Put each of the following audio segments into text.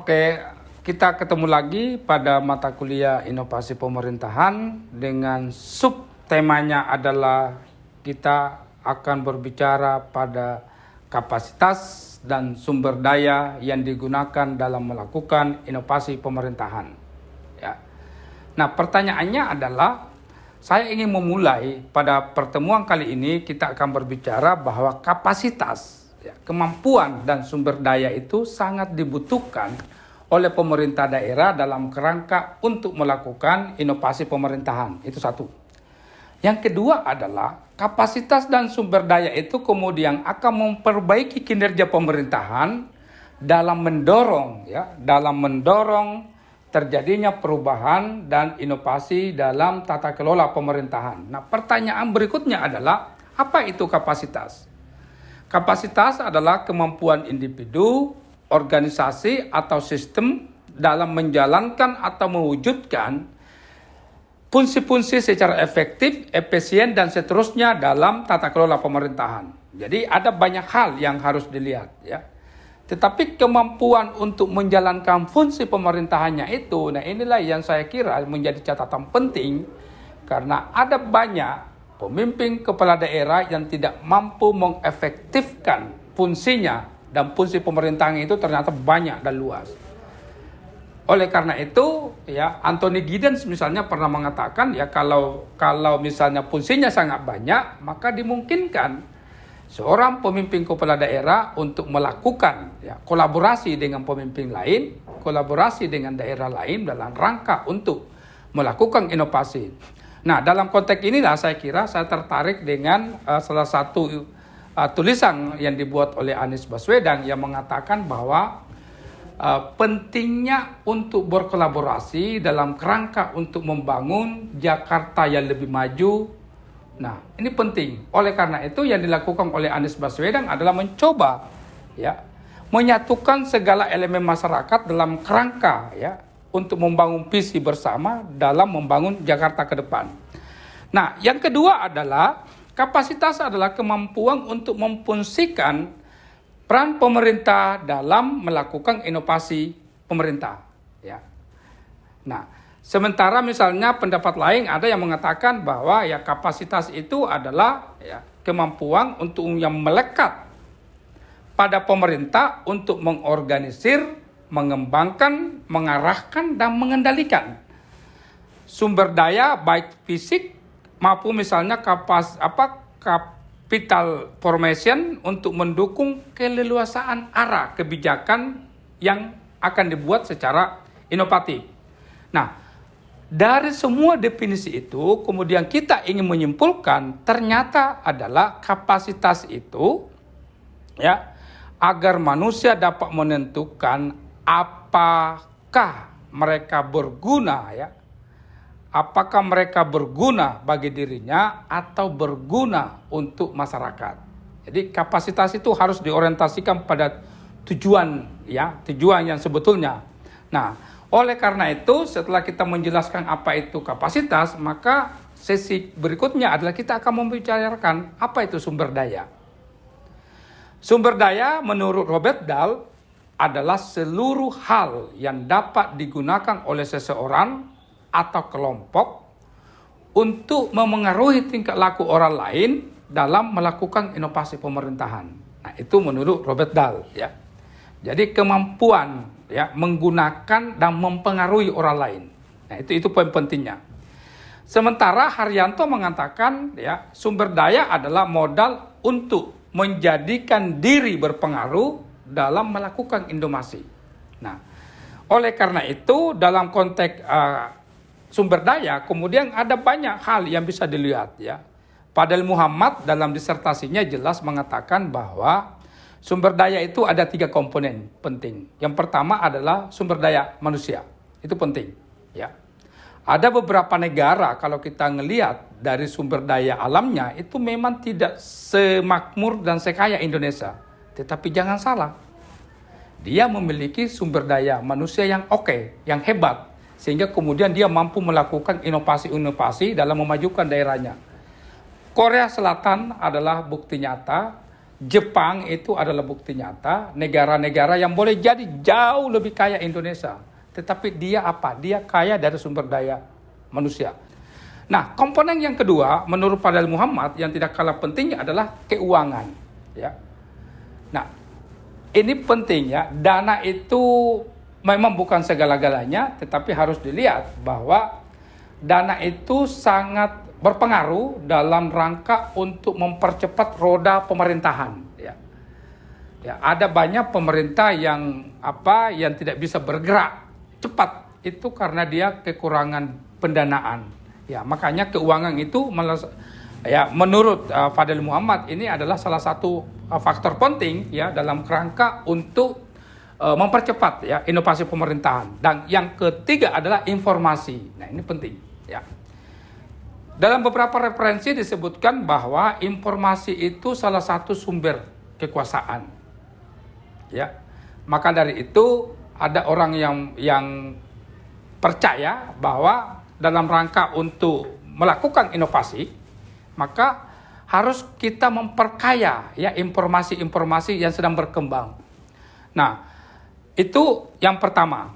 Oke, kita ketemu lagi pada mata kuliah Inovasi Pemerintahan dengan subtemanya adalah kita akan berbicara pada kapasitas dan sumber daya yang digunakan dalam melakukan inovasi pemerintahan. Ya. Nah, pertanyaannya adalah saya ingin memulai pada pertemuan kali ini kita akan berbicara bahwa kapasitas, kemampuan dan sumber daya itu sangat dibutuhkan oleh pemerintah daerah dalam kerangka untuk melakukan inovasi pemerintahan. Itu satu. Yang kedua adalah kapasitas dan sumber daya itu kemudian akan memperbaiki kinerja pemerintahan dalam mendorong terjadinya perubahan dan inovasi dalam tata kelola pemerintahan. Nah, pertanyaan berikutnya adalah apa itu kapasitas? Kapasitas adalah kemampuan individu, organisasi, atau sistem dalam menjalankan atau mewujudkan fungsi-fungsi secara efektif, efisien, dan seterusnya dalam tata kelola pemerintahan. Jadi ada banyak hal yang harus dilihat. Ya. Tetapi kemampuan untuk menjalankan fungsi pemerintahannya itu, nah inilah yang saya kira menjadi catatan penting karena ada banyak pemimpin kepala daerah yang tidak mampu mengefektifkan fungsinya dan fungsi pemerintahan itu ternyata banyak dan luas. Oleh karena itu, ya Anthony Giddens misalnya pernah mengatakan ya kalau misalnya fungsinya sangat banyak, maka dimungkinkan seorang pemimpin kepala daerah untuk melakukan kolaborasi dengan pemimpin lain, kolaborasi dengan daerah lain dalam rangka untuk melakukan inovasi. Nah, dalam konteks inilah saya kira saya tertarik dengan salah satu tulisan yang dibuat oleh Anies Baswedan yang mengatakan bahwa pentingnya untuk berkolaborasi dalam kerangka untuk membangun Jakarta yang lebih maju. Nah, ini penting. Oleh karena itu yang dilakukan oleh Anies Baswedan adalah mencoba menyatukan segala elemen masyarakat dalam kerangka untuk membangun visi bersama dalam membangun Jakarta ke depan. Nah, yang kedua adalah kapasitas adalah kemampuan untuk memfungsikan peran pemerintah dalam melakukan inovasi pemerintah. Ya. Nah, sementara misalnya pendapat lain ada yang mengatakan bahwa kapasitas itu adalah kemampuan untuk yang melekat pada pemerintah untuk mengorganisir, mengembangkan, mengarahkan, dan mengendalikan sumber daya baik fisik maupun misalnya capital formation untuk mendukung keleluasaan arah kebijakan yang akan dibuat secara inovatif. Nah, dari semua definisi itu kemudian kita ingin menyimpulkan ternyata adalah kapasitas itu agar manusia dapat menentukan apakah mereka berguna apakah mereka berguna bagi dirinya atau berguna untuk masyarakat. Jadi kapasitas itu harus diorientasikan pada tujuan yang sebetulnya. Nah, oleh karena itu setelah kita menjelaskan apa itu kapasitas, maka sesi berikutnya adalah kita akan membicarakan apa itu sumber daya. Sumber daya menurut Robert Dahl adalah seluruh hal yang dapat digunakan oleh seseorang atau kelompok untuk memengaruhi tingkah laku orang lain dalam melakukan inovasi pemerintahan. Nah, itu menurut Robert Dahl. Jadi kemampuan menggunakan dan mempengaruhi orang lain. Nah, itu poin pentingnya. Sementara Haryanto mengatakan sumber daya adalah modal untuk menjadikan diri berpengaruh dalam melakukan inovasi. Nah, oleh karena itu dalam konteks sumber daya kemudian ada banyak hal yang bisa dilihat Fadel Muhammad dalam disertasinya jelas mengatakan bahwa sumber daya itu ada 3 komponen penting. Yang pertama adalah sumber daya manusia. Itu penting Ada beberapa negara kalau kita ngelihat dari sumber daya alamnya itu memang tidak semakmur dan sekaya Indonesia. Tetapi jangan salah, dia memiliki sumber daya manusia yang oke, yang hebat, sehingga kemudian dia mampu melakukan inovasi-inovasi dalam memajukan daerahnya. Korea Selatan adalah bukti nyata Jepang itu adalah bukti nyata negara-negara yang boleh jadi jauh lebih kaya Indonesia. Tetapi dia apa? Dia kaya dari sumber daya manusia. Nah, komponen yang kedua menurut Fadil Muhammad yang tidak kalah pentingnya adalah keuangan. Ya. Nah, ini penting ya. Dana itu memang bukan segala-galanya, tetapi harus dilihat bahwa dana itu sangat berpengaruh dalam rangka untuk mempercepat roda pemerintahan. Ya. Ya, ada banyak pemerintah yang tidak bisa bergerak cepat itu karena dia kekurangan pendanaan. Ya, makanya keuangan itu menurut Fadil Muhammad ini adalah salah satu faktor penting ya dalam kerangka untuk mempercepat ya inovasi pemerintahan. Dan yang ketiga adalah informasi. Nah, ini penting ya. Dalam beberapa referensi disebutkan bahwa informasi itu salah satu sumber kekuasaan. Ya. Maka dari itu ada orang yang percaya bahwa dalam rangka untuk melakukan inovasi, maka harus kita memperkaya ya informasi-informasi yang sedang berkembang. Nah, itu yang pertama.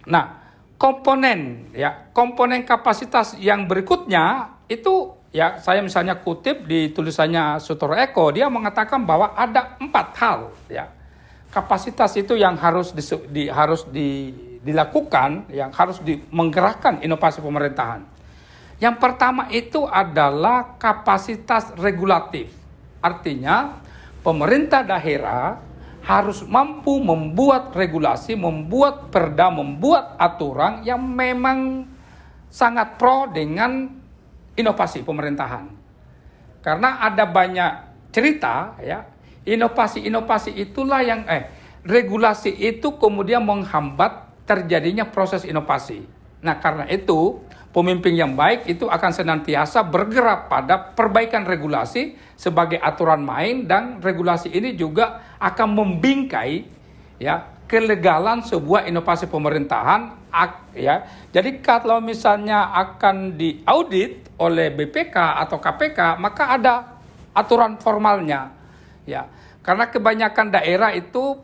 Nah, komponen kapasitas yang berikutnya itu ya saya misalnya kutip di tulisannya Sutoro Eko, dia mengatakan bahwa ada 4 hal ya kapasitas itu yang harus dilakukan, yang harus menggerakkan inovasi pemerintahan. Yang pertama itu adalah kapasitas regulatif, artinya pemerintah daerah harus mampu membuat regulasi, membuat perda, membuat aturan yang memang sangat pro dengan inovasi pemerintahan. Karena ada banyak cerita ya, inovasi itulah yang regulasi itu kemudian menghambat terjadinya proses inovasi. Nah, karena itu pemimpin yang baik itu akan senantiasa bergerak pada perbaikan regulasi sebagai aturan main, dan regulasi ini juga akan membingkai ya kelegalan sebuah inovasi pemerintahan ya. Jadi kalau misalnya akan diaudit oleh BPK atau KPK, maka ada aturan formalnya ya. Karena kebanyakan daerah itu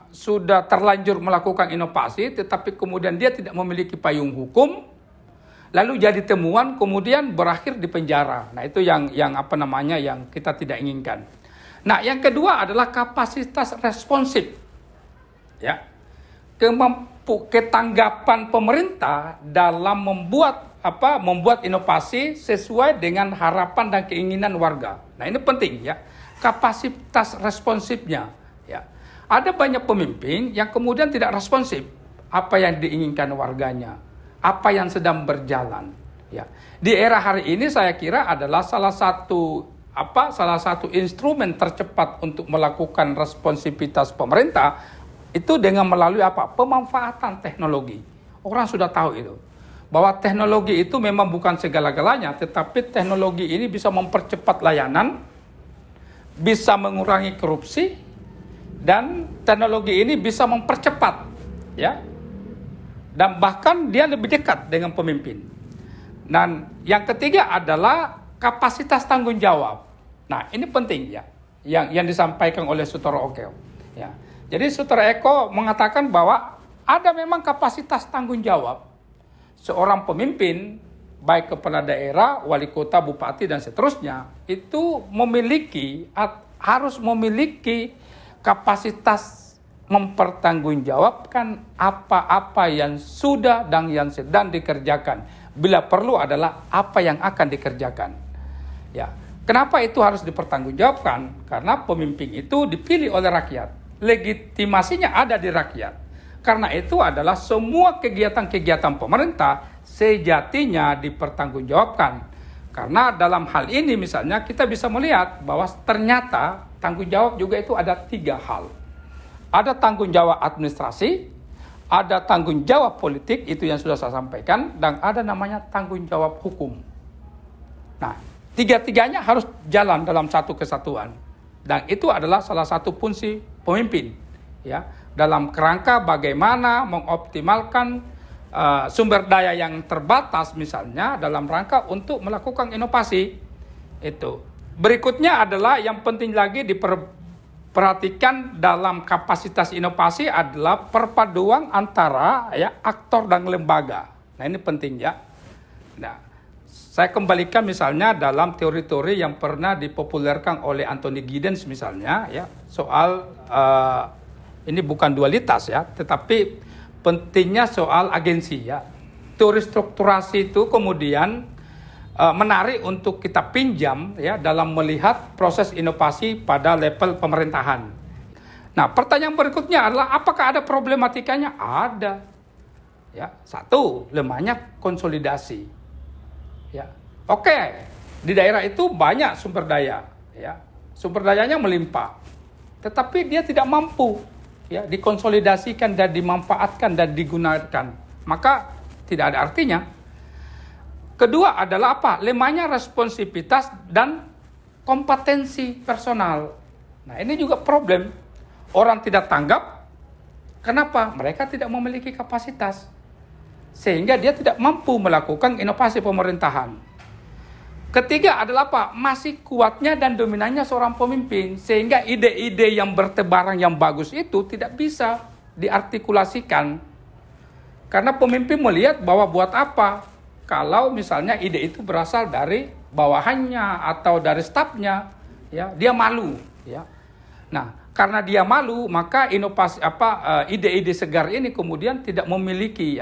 sudah terlanjur melakukan inovasi, tetapi kemudian dia tidak memiliki payung hukum, lalu jadi temuan kemudian berakhir di penjara. Nah, itu yang kita tidak inginkan. Nah, yang kedua adalah kapasitas responsif. Ya. Ketanggapan pemerintah dalam membuat inovasi sesuai dengan harapan dan keinginan warga. Nah, ini penting ya. Kapasitas responsifnya ya. Ada banyak pemimpin yang kemudian tidak responsif apa yang diinginkan warganya, apa yang sedang berjalan ya. Di era hari ini saya kira adalah salah satu instrumen tercepat untuk melakukan responsivitas pemerintah itu dengan melalui pemanfaatan teknologi. Orang sudah tahu itu bahwa teknologi itu memang bukan segala-galanya, tetapi teknologi ini bisa mempercepat layanan, bisa mengurangi korupsi, dan teknologi ini bisa mempercepat ya, dan bahkan dia lebih dekat dengan pemimpin. Dan yang ketiga adalah kapasitas tanggung jawab. Nah, ini penting ya, yang disampaikan oleh Sutoro Eko ya. Jadi Sutoro Eko mengatakan bahwa ada memang kapasitas tanggung jawab seorang pemimpin, baik kepala daerah, wali kota, bupati dan seterusnya, itu harus memiliki kapasitas mempertanggungjawabkan apa-apa yang sudah dan yang sedang dikerjakan. Bila perlu adalah apa yang akan dikerjakan. Ya. Kenapa itu harus dipertanggungjawabkan? Karena pemimpin itu dipilih oleh rakyat. Legitimasinya ada di rakyat. Karena itu adalah semua kegiatan-kegiatan pemerintah sejatinya dipertanggungjawabkan. Karena dalam hal ini misalnya kita bisa melihat bahwa ternyata tanggung jawab juga itu ada 3 hal. Ada tanggung jawab administrasi, ada tanggung jawab politik, itu yang sudah saya sampaikan, dan ada namanya tanggung jawab hukum. Nah, 3-tiganya harus jalan dalam satu kesatuan. Dan itu adalah salah satu fungsi pemimpin. Ya, dalam kerangka bagaimana mengoptimalkan sumber daya yang terbatas misalnya dalam rangka untuk melakukan inovasi. Itu. berikutnya adalah yang penting lagi diperhatikan dalam kapasitas inovasi adalah perpaduan antara ya aktor dan lembaga. Nah ini penting ya. Nah, saya kembalikan misalnya dalam teori-teori yang pernah dipopulerkan oleh Anthony Giddens misalnya ya soal ini bukan dualitas ya, tetapi pentingnya soal agensi ya. Teori strukturasi itu kemudian menarik untuk kita pinjam ya dalam melihat proses inovasi pada level pemerintahan. Nah, pertanyaan berikutnya adalah apakah ada problematikanya? Ada. Ya, satu, lemahnya konsolidasi. Ya. Oke, di daerah itu banyak sumber daya, ya. Sumber dayanya melimpah. Tetapi dia tidak mampu ya dikonsolidasikan dan dimanfaatkan dan digunakan. Maka tidak ada artinya. Kedua adalah apa? Lemahnya responsivitas dan kompetensi personal. Nah, ini juga problem. Orang tidak tanggap. Kenapa? Mereka tidak memiliki kapasitas. Sehingga dia tidak mampu melakukan inovasi pemerintahan. Ketiga adalah apa? Masih kuatnya dan dominannya seorang pemimpin. Sehingga ide-ide yang bertebaran yang bagus itu tidak bisa diartikulasikan. Karena pemimpin melihat bahwa buat apa? Kalau misalnya ide itu berasal dari bawahannya atau dari stafnya, ya dia malu, ya. Nah, karena dia malu, maka inovasi ide-ide segar ini kemudian tidak memiliki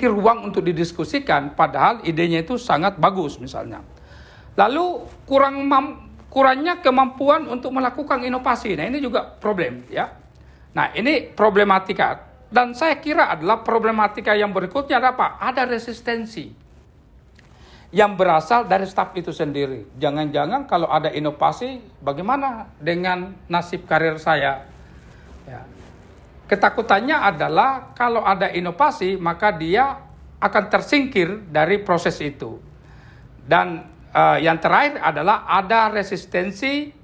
ruang untuk didiskusikan, padahal idenya itu sangat bagus misalnya. Lalu kurangnya kemampuan untuk melakukan inovasi. Nah, ini juga problem, ya. Nah, ini problematika. Dan saya kira adalah problematika yang berikutnya adalah apa? Ada resistensi yang berasal dari staf itu sendiri. Jangan-jangan kalau ada inovasi, bagaimana dengan nasib karir saya? Ya. Ketakutannya adalah kalau ada inovasi, maka dia akan tersingkir dari proses itu. Dan yang terakhir adalah ada resistensi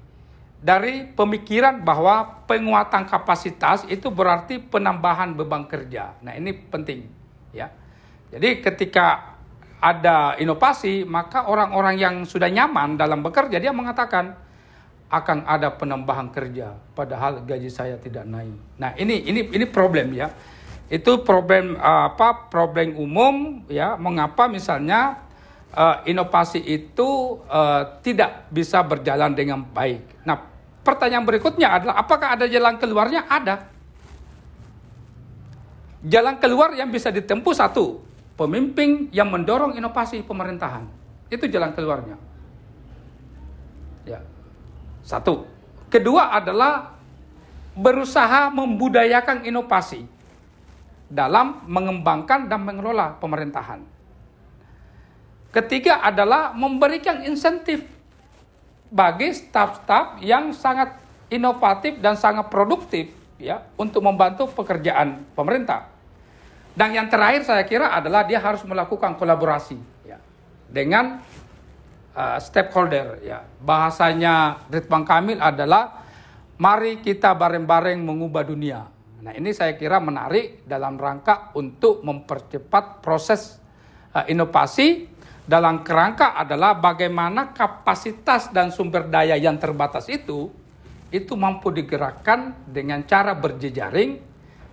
dari pemikiran bahwa penguatan kapasitas itu berarti penambahan beban kerja. Nah, ini penting ya. Jadi ketika ada inovasi, maka orang-orang yang sudah nyaman dalam bekerja dia mengatakan akan ada penambahan kerja padahal gaji saya tidak naik. Nah, ini problem ya. Itu problem problem umum ya, mengapa misalnya inovasi itu tidak bisa berjalan dengan baik. Nah, pertanyaan berikutnya adalah apakah ada jalan keluarnya? Ada. Jalan keluar yang bisa ditempuh satu, pemimpin yang mendorong inovasi pemerintahan. Itu jalan keluarnya. Ya. Satu. Kedua adalah berusaha membudayakan inovasi dalam mengembangkan dan mengelola pemerintahan. Ketiga adalah memberikan insentif bagi staf-staf yang sangat inovatif dan sangat produktif ya untuk membantu pekerjaan pemerintah. Dan yang terakhir saya kira adalah dia harus melakukan kolaborasi ya dengan stakeholder ya. Bahasanya Ridwan Kamil adalah mari kita bareng-bareng mengubah dunia. Nah, ini saya kira menarik dalam rangka untuk mempercepat proses inovasi. Dalam kerangka adalah bagaimana kapasitas dan sumber daya yang terbatas itu mampu digerakkan dengan cara berjejaring,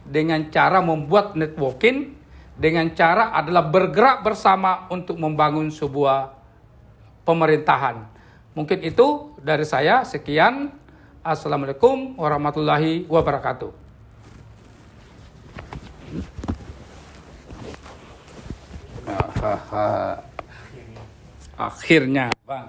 dengan cara membuat networking, dengan cara adalah bergerak bersama untuk membangun sebuah pemerintahan. Mungkin itu dari saya, sekian. Assalamualaikum warahmatullahi wabarakatuh. Akhirnya, Bang.